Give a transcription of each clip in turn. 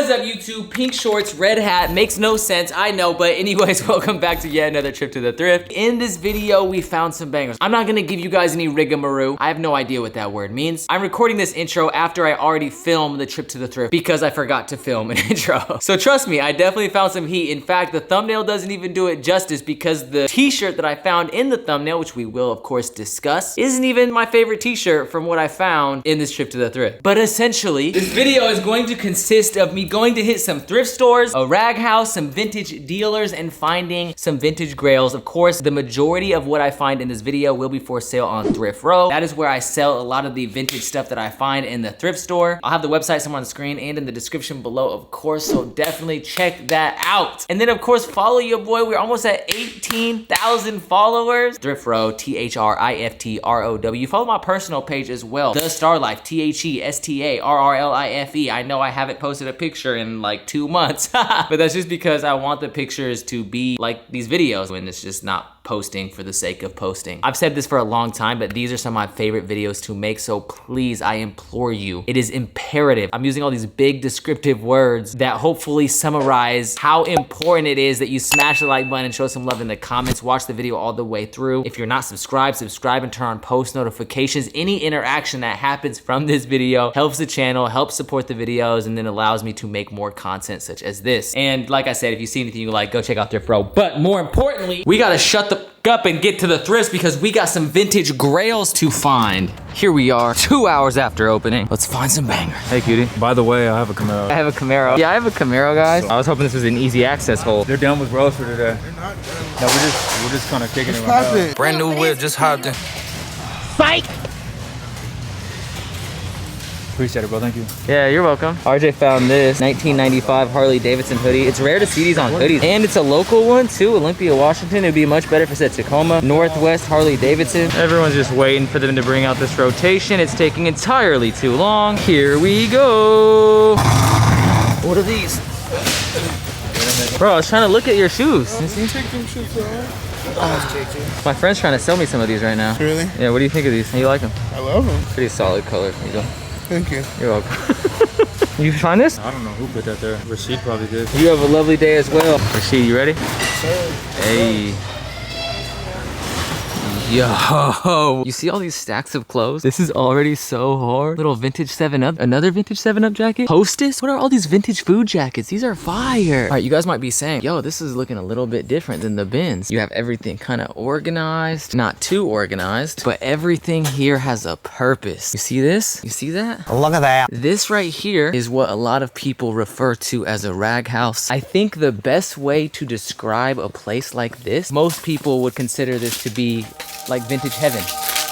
What is up, YouTube? Pink shorts, red hat, makes no sense, I know, but anyways, welcome back to yet another trip to the thrift. In this video, we found some bangers. I'm not gonna give you guys any rigmarole. I have no idea what that word means. I'm recording this intro after I already filmed the trip to the thrift because I forgot to film an intro. So trust me, I definitely found some heat. In fact, the thumbnail doesn't even do it justice because the t-shirt that I found in the thumbnail, which we will of course discuss, isn't even my favorite t-shirt from what I found in this trip to the thrift. But essentially, this video is going to consist of me going to hit some thrift stores, a rag house, some vintage dealers, and finding some vintage grails. Of course, the majority of what I find in this video will be for sale on Thrift Row. That is where I sell a lot of the vintage stuff that I find in the thrift store. I'll have the website somewhere on the screen and in the description below, of course, so definitely check that out. And then of course, follow your boy. We're almost at 18,000 followers. Thrift Row, THRIFTROW. Follow my personal page as well, The Star Life, THESTARRLIFE. I know I haven't posted a picture in like 2 months, but that's just because I want the pictures to be like these videos when it's just not posting for the sake of posting. I've said this for a long time, but these are some of my favorite videos to make, so please, I implore you, it is imperative. I'm using all these big descriptive words that hopefully summarize how important it is that you smash the like button and show some love in the comments. Watch the video all the way through. If you're not subscribed, subscribe and turn on post notifications. Any interaction that happens from this video helps the channel, helps support the videos, and then allows me to make more content such as this. And like I said, if you see anything you like, go check out Thrift Row. But more importantly, we gotta shut the up and get to the thrifts because we got some vintage grails to find. Here we are, 2 hours after opening. Let's find some bangers. Hey, cutie. By the way, I have a Camaro. I have a Camaro. Yeah, I have a Camaro, guys. I was hoping this was an easy access hole. They're done with Rose for today. They're not done. No, we're just kind of kicking it right now. Brand new whip, just hopped in. Fight! Appreciate it, bro. Thank you. Yeah, you're welcome. RJ found this 1995 Harley Davidson hoodie. It's rare to see these on hoodies. And it's a local one too, Olympia, Washington. It'd be much better if it said Tacoma. Northwest Harley Davidson. Everyone's just waiting for them to bring out this rotation. It's taking entirely too long. Here we go. What are these? Bro, I was trying to look at your shoes. Take them shoes off. My friend's trying to sell me some of these right now. Really? Yeah, what do you think of these? How you like them? I love them. Pretty solid color. Here you go. Thank you. You're welcome. You find this? I don't know who put that there. Rashid probably did. You have a lovely day as well. Rashid, you ready? Sir. Hey. Yo, you see all these stacks of clothes? This is already so hard. Little vintage 7-Up, another vintage 7-Up jacket. Hostess, what are all these vintage food jackets? These are fire. All right, you guys might be saying, yo, this is looking a little bit different than the bins. You have everything kind of organized, not too organized, but everything here has a purpose. You see this? You see that? Look at that. This right here is what a lot of people refer to as a rag house. I think the best way to describe a place like this, most people would consider this to be like vintage heaven.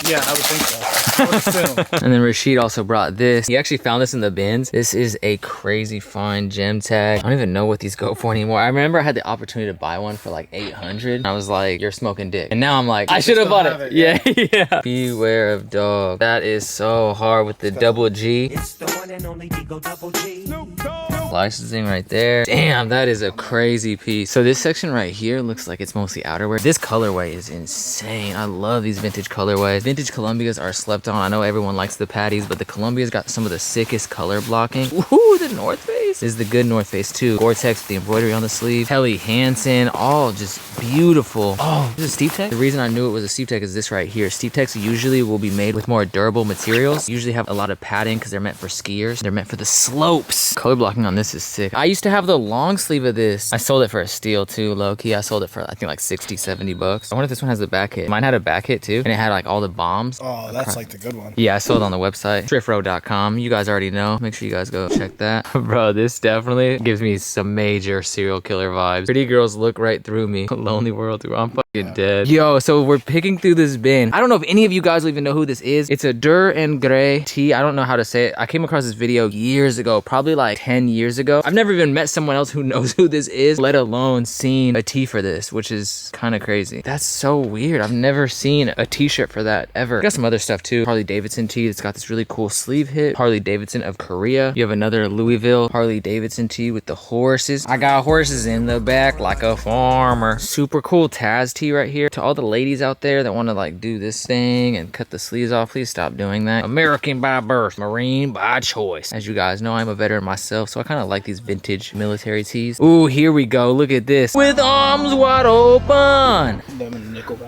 Yeah, I would think so. I would assume. And then Rashid also brought this. He actually found this in the bins. This is a crazy fine gem tag. I don't even know what these go for anymore. I remember I had the opportunity to buy one for like 800. I was like, you're smoking dick. And now I'm like, I should have bought it. Yeah, yeah. Beware of Dogg. That is so hard with the double G. It's the one and only Digo Double G. Snoop Dogg. Licensing right there. Damn, that is a crazy piece. So this section right here looks like it's mostly outerwear. This colorway is insane. I love these vintage colorways. Vintage Columbias are slept on. I know everyone likes the patties, but the Columbia's got some of the sickest color blocking. Ooh, the North Face. This is the good North Face too. Gore-Tex with the embroidery on the sleeve. Helly Hansen, all just beautiful. Oh, this is Steve Tech. The reason I knew it was a Steve Tech is this right here. Steve Techs usually will be made with more durable materials. Usually have a lot of padding because they're meant for skiers. They're meant for the slopes. Color blocking on this is sick. I used to have the long sleeve of this. I sold it for a steal too, low key. I sold it for I think like 60, 70 bucks. I wonder if this one has the back hit. Mine had a back hit too, and it had like all the bombs. Oh, that's like the good one. Yeah, I sold it on the website, thriftrow.com. You guys already know. Make sure you guys go check that. Bro, this definitely gives me some major serial killer vibes. Pretty girls look right through me. Lonely world, dude. I'm fucking dead. Yo, so we're picking through this bin. I don't know if any of you guys will even know who this is. It's a Dur and Gray tee. I don't know how to say it. I came across this video years ago, probably like 10 years ago. I've never even met someone else who knows who this is, let alone seen a tee for this, which is kind of crazy. That's so weird. I've never seen a t-shirt for that ever. Got some other stuff too. Harley Davidson tee. It's got this really cool sleeve hit. Harley Davidson of Korea. You have another Louisville Harley Davidson tee with the horses. I got horses in the back like a farmer. Super cool Taz tee right here. To all the ladies out there that want to like do this thing and cut the sleeves off, please stop doing that. American by birth, Marine by choice. As you guys know, I'm a veteran myself, so I kind of like these vintage military tees. Ooh, here we go. Look at this. With arms wide open.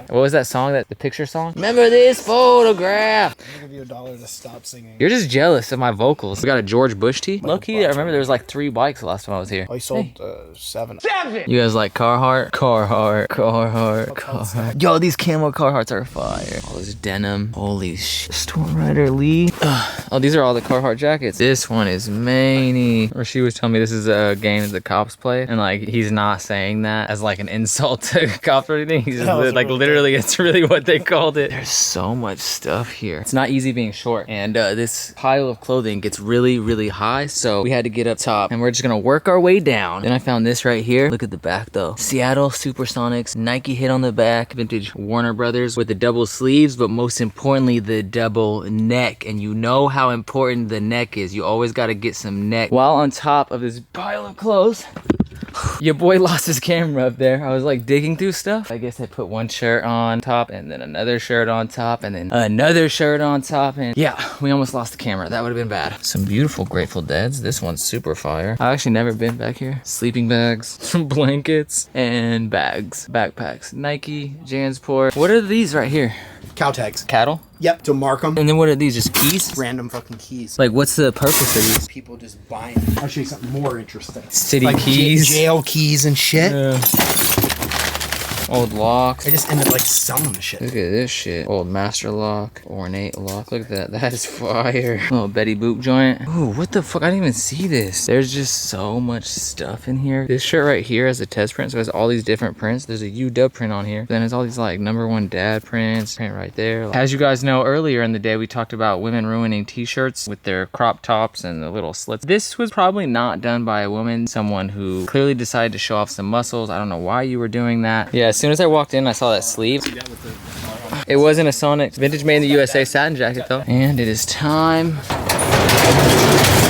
What was that song? The picture song? Remember this photograph. I'll give you $1 to stop singing. You're just jealous of my vocals. We got a George Bush tee. Low key, I remember there was like 3 bikes the last time I was here. I sold 7. You guys like Carhartt? Carhartt. Yo, these camo Carhartts are fire. All this denim. Holy shit. Storm Rider Lee. Oh, these are all the Carhartt jackets. This one is many. Or she was telling me this is a game that the cops play. And like, he's not saying that as like an insult to cops or anything. He's just like, literally, it's really what they called it. There's so much stuff here. It's not easy being short. And this pile of clothing gets really, really high. So we had to get up top and we're just gonna work our way down. Then I found this right here. Look at the back though. Seattle Supersonics, Nike hit on the back, vintage Warner Brothers with the double sleeves, but most importantly, the double neck. And you know how important the neck is. You always gotta get some neck. While on top of this pile of clothes, your boy lost his camera up there. I was like digging through stuff. I guess I put one shirt on top and then another shirt on top and then another shirt on top. And yeah, we almost lost the camera. That would have been bad. Some beautiful Grateful Deads. This one's super fire. I've actually never been back here. Sleeping bags, some blankets, and bags, backpacks. Nike, Jansport. What are these right here? Cow tags. Cattle? Yep, to mark them. And then what are these, just keys? Random fucking keys. Like, what's the purpose of these? People just buying them. I'll show you something more interesting. City like keys? Jail keys and shit. Yeah. Old locks. I just ended like selling the shit. Look at this shit. Old master lock, ornate lock. Look at that. That is fire. Little Betty Boop joint. Ooh, what the fuck? I didn't even see this. There's just so much stuff in here. This shirt right here has a test print, so it has all these different prints. There's a UW print on here. Then there's all these like #1 dad prints. Print right there. As you guys know, earlier in the day, we talked about women ruining t-shirts with their crop tops and the little slits. This was probably not done by a woman. Someone who clearly decided to show off some muscles. I don't know why you were doing that. Yeah, as soon as I walked in, I saw that sleeve. It wasn't a Sonic. Vintage made in the USA satin jacket though. And it is time.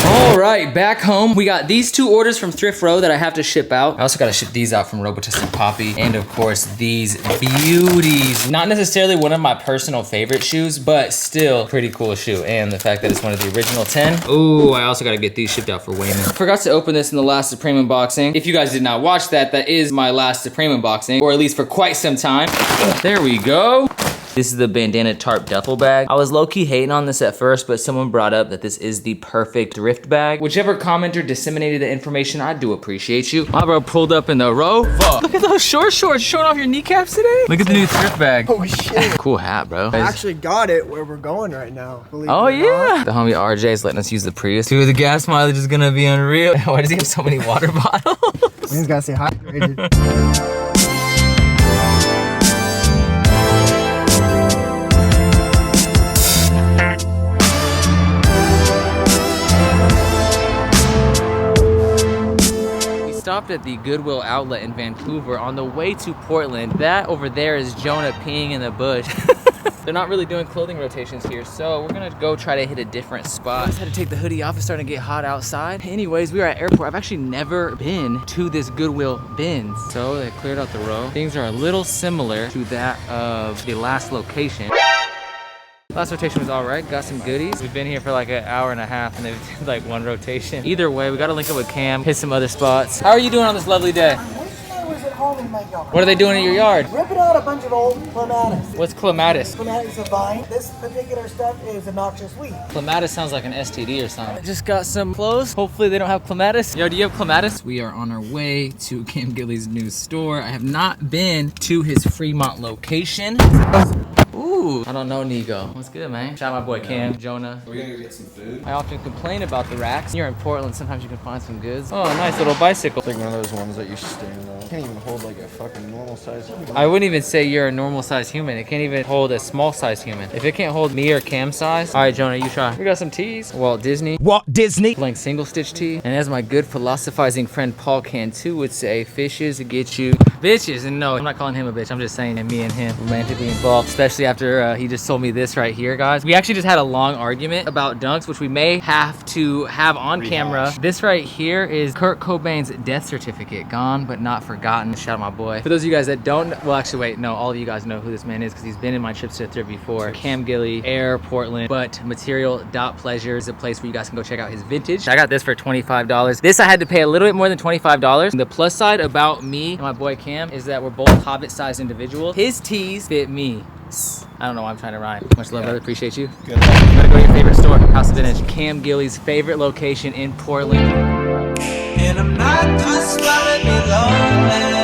All right, back home. We got these 2 orders from Thrift Row that I have to ship out. I also gotta ship these out from Robotus and Poppy. And of course, these beauties. Not necessarily one of my personal favorite shoes, but still pretty cool shoe. And the fact that it's one of the original 10. Ooh, I also gotta get these shipped out for Wayman. Forgot to open this in the last Supreme unboxing. If you guys did not watch that, that is my last Supreme unboxing, or at least for quite some time. There we go. This is the bandana tarp duffel bag. I was low-key hating on this at first, but someone brought up that this is the perfect thrift bag. Whichever commenter disseminated the information, I do appreciate you. My bro pulled up in the row. Fuck. Look at those short shorts showing off your kneecaps today. Look at the new thrift bag. Oh shit. Cool hat, bro. I actually got it where we're going right now. Oh yeah. The homie RJ is letting us use the Prius. Dude, the gas mileage is gonna be unreal. Why does he have so many water bottles? He's gotta stay hydrated. Stopped at the Goodwill outlet in Vancouver on the way to Portland. That over there is Jonah peeing in the bush. They're not really doing clothing rotations here, so we're gonna go try to hit a different spot. I just had to take the hoodie off. It's starting to get hot outside. Anyways, we are at airport. I've actually never been to this Goodwill bins. So they cleared out the row. Things are a little similar to that of the last location. Last rotation was all right, got some goodies. We've been here for like an hour and a half and they've did like 1 rotation. Either way, we gotta link up with Cam, hit some other spots. How are you doing on this lovely day? I was at home in my yard. What are they doing in your yard? Ripping out a bunch of old clematis. What's clematis? Clematis is a vine. This particular stuff is a noxious weed. Clematis sounds like an STD or something. I just got some clothes. Hopefully they don't have clematis. Yo, do you have clematis? We are on our way to Cam Gilly's new store. I have not been to his Fremont location. Ooh, I don't know Nigo. What's good, man? Shout out my boy Cam, Jonah. We're gonna get some food. I often complain about the racks. You're in Portland, sometimes you can find some goods. Oh, nice little bicycle. It's like one of those ones that you stand on. Can't even hold like a fucking normal size. I wouldn't even say you're a normal sized human. It can't even hold a small sized human. If it can't hold me or Cam size. All right, Jonah, you try. We got some tees. Walt Disney. Blank single stitch tee. And as my good philosophizing friend Paul Cantu would say, fishes get you bitches. And no, I'm not calling him a bitch. I'm just saying that me and him romantically involved, especially after he just told me this right here, guys. We actually just had a long argument about dunks, which we may have to have on camera. This right here is Kurt Cobain's death certificate. Gone but not forgotten. Shout out my boy. For those of you guys that don't, well actually wait, no, all of you guys know who this man is because he's been in my trips to the Thrift before. Cam Gilly, Air, Portland, but Material.Pleasure is a place where you guys can go check out his vintage. I got this for $25. This I had to pay a little bit more than $25. The plus side about me and my boy Cam is that we're both hobbit-sized individuals. His tees fit me. I don't know why I'm trying to rhyme. Much love, brother. Appreciate you. Good luck. You gotta go to your favorite store, House of Vintage. Cam Gilly's favorite location in Portland. And I'm not just gonna be lonely.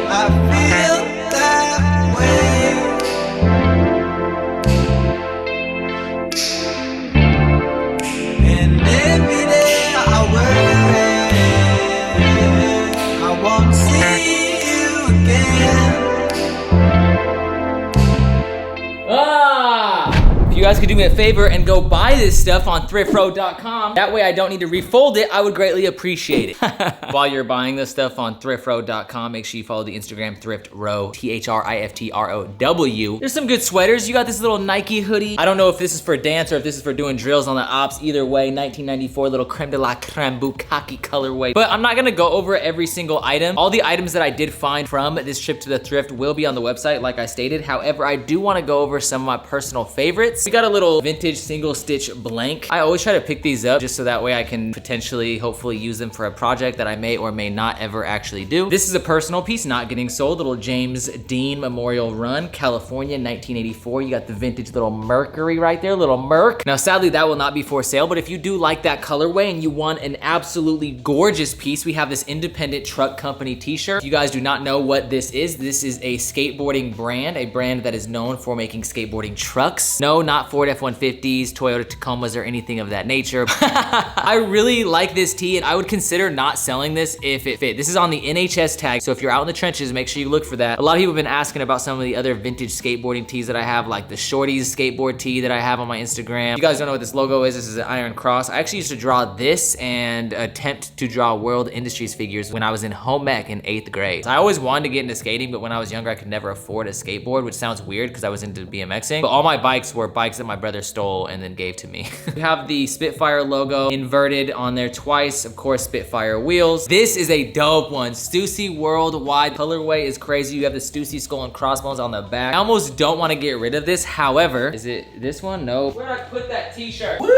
I feel that way. And every day I worry I won't see you again. If you guys could do me a favor and go buy this stuff on thriftrow.com, that way I don't need to refold it, I would greatly appreciate it. While you're buying this stuff on thriftrow.com, make sure you follow the Instagram thriftrow, THRIFTROW. There's some good sweaters. You got this little Nike hoodie. I don't know if this is for dance or if this is for doing drills on the ops. Either way, 1994 little creme de la creme bukkake colorway. But I'm not gonna go over every single item. All the items that I did find from this trip to the thrift will be on the website, like I stated. However, I do wanna go over some of my personal favorites. We got a little vintage single stitch blank. I always try to pick these up just so that way I can potentially, hopefully use them for a project that I may or may not ever actually do. This is a personal piece not getting sold. Little James Dean Memorial Run, California, 1984. You got the vintage little Mercury right there, little Merc. Now, sadly, that will not be for sale, but if you do like that colorway and you want an absolutely gorgeous piece, we have this Independent Truck Company t-shirt. If you guys do not know what this is a skateboarding brand, a brand that is known for making skateboarding trucks. No, not Ford F-150s, Toyota Tacomas, or anything of that nature. I really like this tee, and I would consider not selling this if it fit. This is on the NHS tag, so if you're out in the trenches, make sure you look for that. A lot of people have been asking about some of the other vintage skateboarding tees that I have, like the Shorties skateboard tee that I have on my Instagram. If you guys don't know what this logo is, this is an iron cross. I actually used to draw this and attempt to draw World Industries figures when I was in home ec in 8th grade. So I always wanted to get into skating, but when I was younger, I could never afford a skateboard, which sounds weird because I was into BMXing. But all my bikes were bikes that my brother stole and then gave to me. We have the Spitfire logo inverted on there twice. Of course, Spitfire wheels. This is a dope one. Stussy Worldwide colorway is crazy. You have the Stussy skull and crossbones on the back. I almost don't want to get rid of this. However, is it this one? No. Where'd I put that t-shirt? Woo!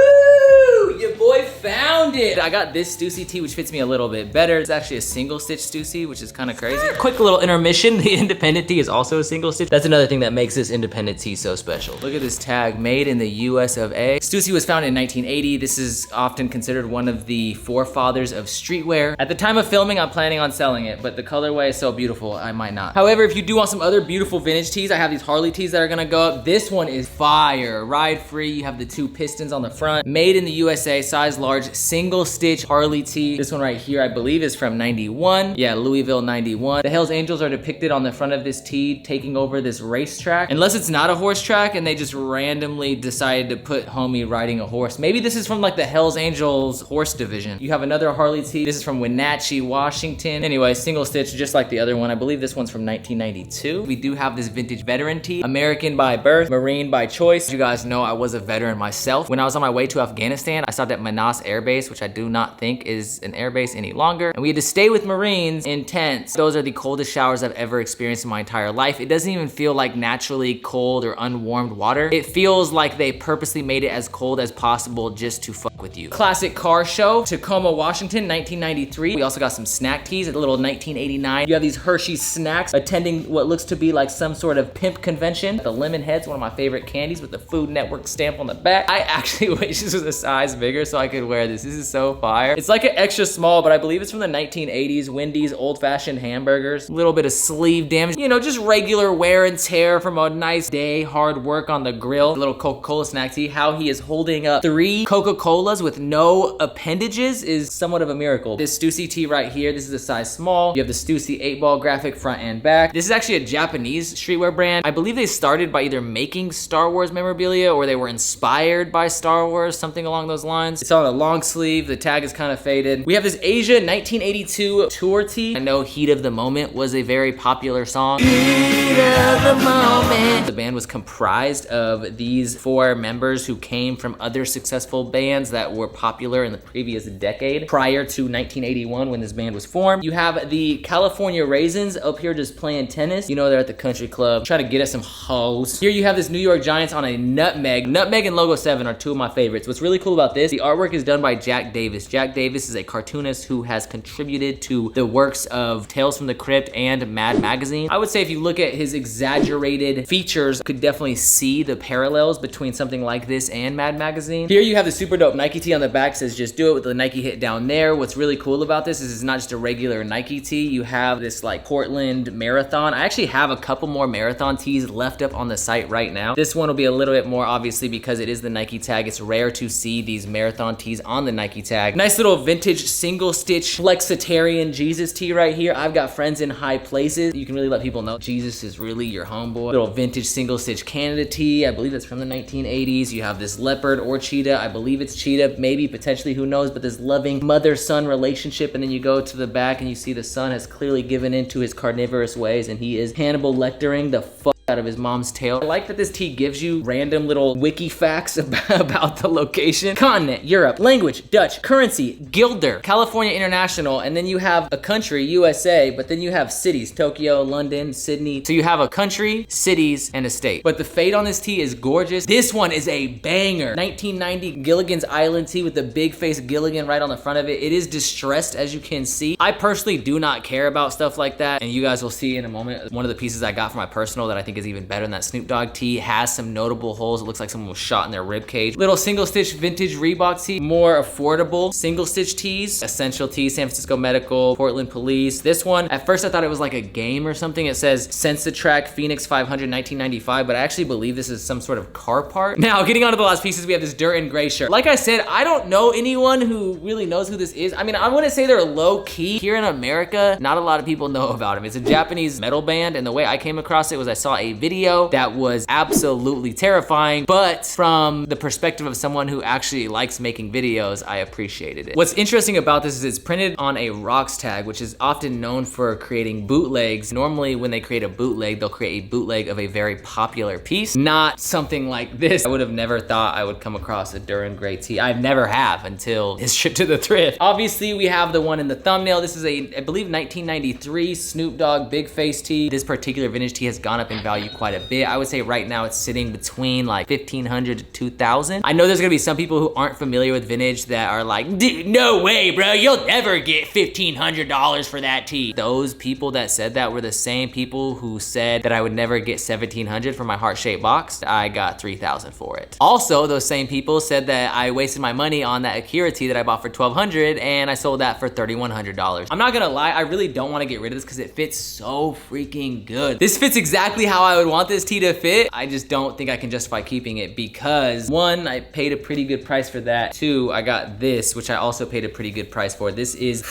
Your boy found it. I got this Stussy tee, which fits me a little bit better. It's actually a single stitch Stussy, which is kind of crazy. Quick little intermission. The Independent tee is also a single stitch. That's another thing that makes this Independent tee so special. Look at this tag, made in the US of A. Stussy was founded in 1980. This is often considered one of the forefathers of streetwear. At the time of filming, I'm planning on selling it, but the colorway is so beautiful, I might not. However, if you do want some other beautiful vintage tees, I have these Harley tees that are gonna go up. This one is fire, ride free. You have the two pistons on the front. Made in the USA, size large, single stitch Harley tee. This one right here, I believe is from 91. Yeah, Louisville 91. The Hells Angels are depicted on the front of this tee taking over this racetrack. Unless it's not a horse track and they just randomly decided to put homie riding a horse. Maybe this is from like the Hells Angels horse division. You have another Harley tee. This is from Wenatchee, Washington. Anyway, single stitch, just like the other one. I believe this one's from 1992. We do have this vintage veteran tee. American by birth, Marine by choice. You guys know I was a veteran myself. When I was on my way to Afghanistan, I stopped at Manas Air Base, which I do not think is an air base any longer. And we had to stay with Marines in tents. Those are the coldest showers I've ever experienced in my entire life. It doesn't even feel like naturally cold or unwarmed water. It feels like they purposely made it as cold as possible just to fuck with you. Classic car show, Tacoma, Washington, 1993. We also got some snack tees, a little 1989. You have these Hershey's snacks attending what looks to be like some sort of pimp convention. The lemon head's one of my favorite candies with the Food Network stamp on the back. I actually wish this was a size bigger so I could wear this. This is so fire. It's like an extra small, but I believe it's from the 1980s. Wendy's old-fashioned hamburgers. A little bit of sleeve damage. You know, just regular wear and tear from a nice day, hard work on the grill. A little Coca-Cola snack tee. How he is holding up 3 Coca-Colas with no appendages is somewhat of a miracle. This Stussy tee right here, this is a size small. You have the Stussy 8-ball graphic front and back. This is actually a Japanese streetwear brand. I believe they started by either making Star Wars memorabilia or they were inspired by Star Wars, something along those lines. It's on a long sleeve. The tag is kind of faded. We have this Asia 1982 tour tee. I know Heat of the Moment was a very popular song. Heat of the Moment. The band was comprised of these 4 members who came from other successful bands that were popular in the previous decade prior to 1981 when this band was formed. You have the California Raisins up here just playing tennis. You know they're at the country club trying to get us some hoes. Here you have this New York Giants on a nutmeg. Nutmeg and Logo 7 are 2 of my favorites. What's really cool about this, the artwork is done by Jack Davis. Jack Davis is a cartoonist who has contributed to the works of Tales from the Crypt and Mad Magazine. I would say if you look at his exaggerated features, you could definitely see the parallels between something like this and Mad Magazine. Here you have the super dope Nike tee on the back, says just do it with the Nike hit down there. What's really cool about this is it's not just a regular Nike tee. You have this like Portland marathon. I actually have a couple more marathon tees left up on the site right now. This one will be a little bit more obviously because it is the Nike tag. It's rare to see these marathon tees on the Nike tag. Nice little vintage single stitch flexitarian Jesus tee right here. I've got friends in high places. You can really let people know Jesus is really your homeboy. Little vintage single stitch Canada tee. I believe that's from the 1980s. You have this leopard or cheetah. I believe it's cheetah, maybe potentially, who knows, but this loving mother-son relationship. And then you go to the back and you see the son has clearly given into his carnivorous ways and he is Hannibal Lectering the fuck out of his mom's tail. I like that this tee gives you random little wiki facts about the location. Continent, Europe. Language, Dutch. Currency, Guilder. California International. And then you have a country, USA, but then you have cities, Tokyo, London, Sydney. So you have a country, cities, and a state. But the fade on this tee is gorgeous. This one is a banger. 1990 Gilligan's Island tee with the big face Gilligan right on the front of it. It is distressed, as you can see. I personally do not care about stuff like that, and you guys will see in a moment. One of the pieces I got for my personal that I think is even better than that Snoop Dogg tee has some notable holes. It looks like someone was shot in their rib cage. Little single stitch vintage Reebok tee, more affordable single stitch tees. Essential tee, San Francisco Medical, Portland Police. This one, at first I thought it was like a game or something. It says Sensatrack Phoenix 500 1995, but I actually believe this is some sort of car part. Now, getting on to the last pieces, we have this dirt and gray shirt. Like I said, I don't know anyone who really knows who this is. I mean, I wouldn't say they're low key. Here in America, not a lot of people know about him. It's a Japanese metal band, and the way I came across it was I saw a video that was absolutely terrifying, but from the perspective of someone who actually likes making videos, I appreciated it. What's interesting about this is it's printed on a rocks tag, which is often known for creating bootlegs. Normally, when they create a bootleg, they'll create a bootleg of a very popular piece, not something like this. I would have never thought I would come across a Durham Gray tee. I never have until this trip to the thrift. Obviously, we have the one in the thumbnail. This is a, I believe, 1993 Snoop Dogg big face tee. This particular vintage tee has gone up in value quite a bit. I would say right now it's sitting between like 1,500 to 2,000. I know there's gonna be some people who aren't familiar with vintage that are like, dude, no way, bro, you'll never get $1,500 for that tee. Those people that said that were the same people who said that I would never get $1,700 for my heart-shaped box. I got $3,000 for it. Also, those same people said that I wasted my money on that Akira tee that I bought for $1,200 and I sold that for $3,100. I'm not gonna lie, I really don't wanna get rid of this because it fits so freaking good. This fits exactly how I would want this tee to fit. I just don't think I can justify keeping it because 1, I paid a pretty good price for that. 2, I got this, which I also paid a pretty good price for. This is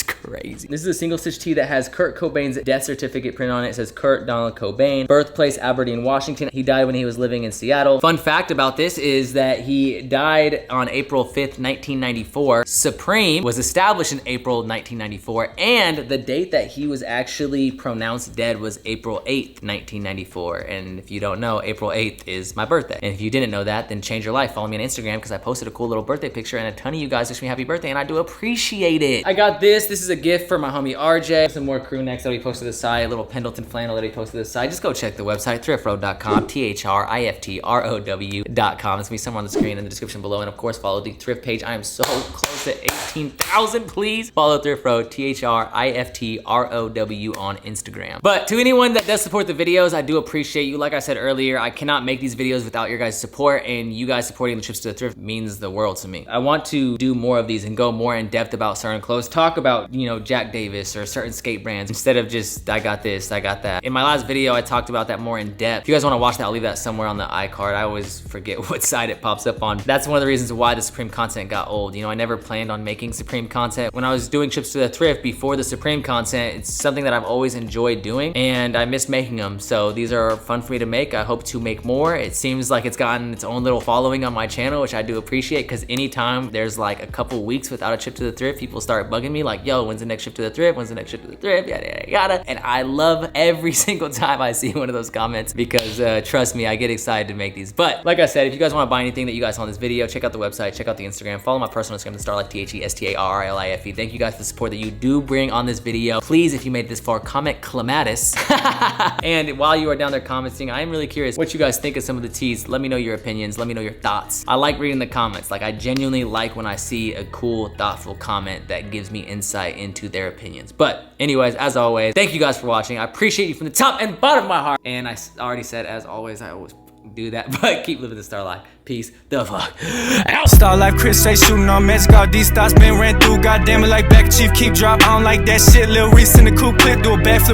crazy. This is a single stitch tee that has Kurt Cobain's death certificate printed on it. It says Kurt Donald Cobain, birthplace Aberdeen, Washington. He died when he was living in Seattle. Fun fact about this is that he died on April 5th, 1994. Supreme was established in April 1994, and the date that he was actually pronounced dead was April 8th, 1994. And if you don't know, April 8th is my birthday. And if you didn't know that, then change your life. Follow me on Instagram because I posted a cool little birthday picture and a ton of you guys wish me happy birthday, and I do appreciate it. I got this is a gift for my homie RJ. Some more crew necks that we posted to the side, a little Pendleton flannel that we posted to the side. Just go check the website, thriftrow.com, thriftrow.com. It's gonna be somewhere on the screen in the description below. And of course, follow the thrift page. I am so close to 18,000. Please follow Thrift Row, thriftrow on Instagram. But to anyone that does support the videos, I do appreciate you. Like I said earlier, I cannot make these videos without your guys' support, and you guys supporting the trips to the thrift means the world to me. I want to do more of these and go more in depth about certain clothes. Talk talk about, you know, Jack Davis or certain skate brands instead of just, I got this, I got that. In my last video, I talked about that more in depth. If you guys wanna watch that, I'll leave that somewhere on the iCard. I always forget what side it pops up on. That's one of the reasons why the Supreme content got old. You know, I never planned on making Supreme content. When I was doing trips to the thrift before the Supreme content, it's something that I've always enjoyed doing, and I miss making them. So these are fun for me to make. I hope to make more. It seems like it's gotten its own little following on my channel, which I do appreciate, because anytime there's like a couple weeks without a trip to the thrift, people start bugging me like, yo, when's the next trip to the thrift? When's the next trip to the thrift? Yada, yada, yada. And I love every single time I see one of those comments, because trust me, I get excited to make these. But like I said, if you guys want to buy anything that you guys saw in this video, check out the website, check out the Instagram, follow my personal Instagram, Starlife, THESTARRLIFE. Thank you guys for the support that you do bring on this video. Please, if you made it this far, comment clematis. And while you are down there commenting, I am really curious what you guys think of some of the tees. Let me know your opinions. Let me know your thoughts. I like reading the comments. Like, I genuinely like when I see a cool, thoughtful comment that gives me insight into their opinions. But anyways, as always, thank you guys for watching. I appreciate you from the top and bottom of my heart. And I already said, as always, I always do that, but keep living the star life. Peace the fuck out. Star life, Chris say shooting on magic. All these thoughts been ran through. Goddamn it, like back chief, keep drop. I don't like that shit. Lil Reese in the coupe clip, do a backflip.